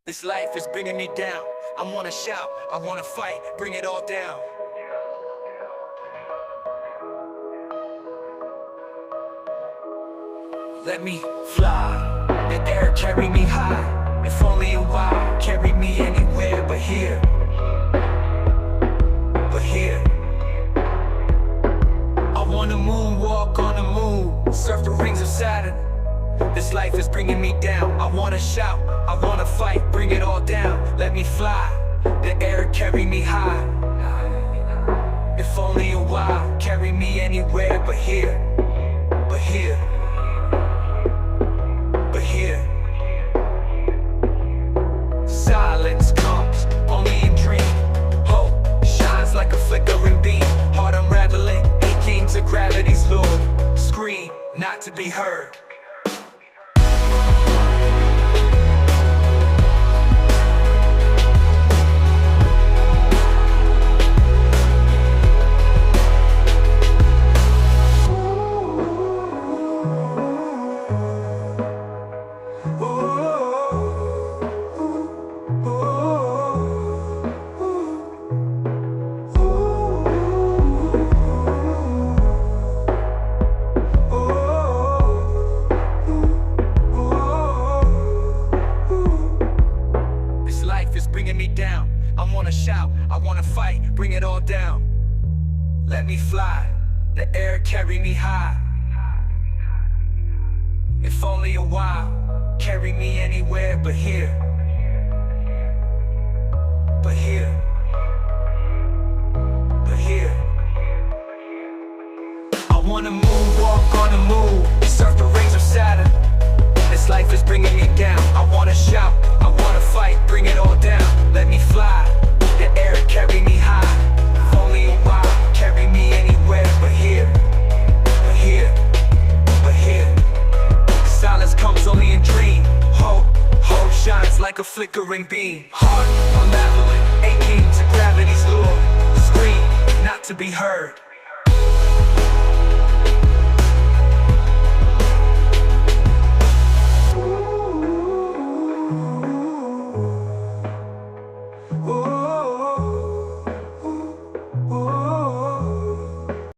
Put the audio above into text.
This life is bringing me down. I wanna shout, I wanna fight, bring it all down. Let me fly, the air carry me high. If only a while, carry me anywhere but here. But here I wanna moonwalk on the moon, surf the rings of Saturn. This life is bringing me down. I wanna shout, I wanna fight, bring it all down. Let me fly, the air carry me high. If only a while, carry me anywhere but here. But here, but here. Silence comes only in dream. Hope shines like a flickering beam. Heart unraveling, aching to gravity's lure. Scream, not to be heard. Bringing me down. I wanna shout, I wanna fight, bring it all down. Let me fly, the air carry me high. If only a while, carry me anywhere but here. But here, but here. I wanna moonwalk on the moon, surf the rings of Saturn. This life is bringing me down. I wanna shout, I wanna fight, bring it all down. Let me fly, the air carry me high. If only a while, carry me anywhere but here. But here, but here. Silence comes only in dream. Hope shines like a flickering beam. Heart unraveling, aching to gravity's lure. Scream, not to be heard.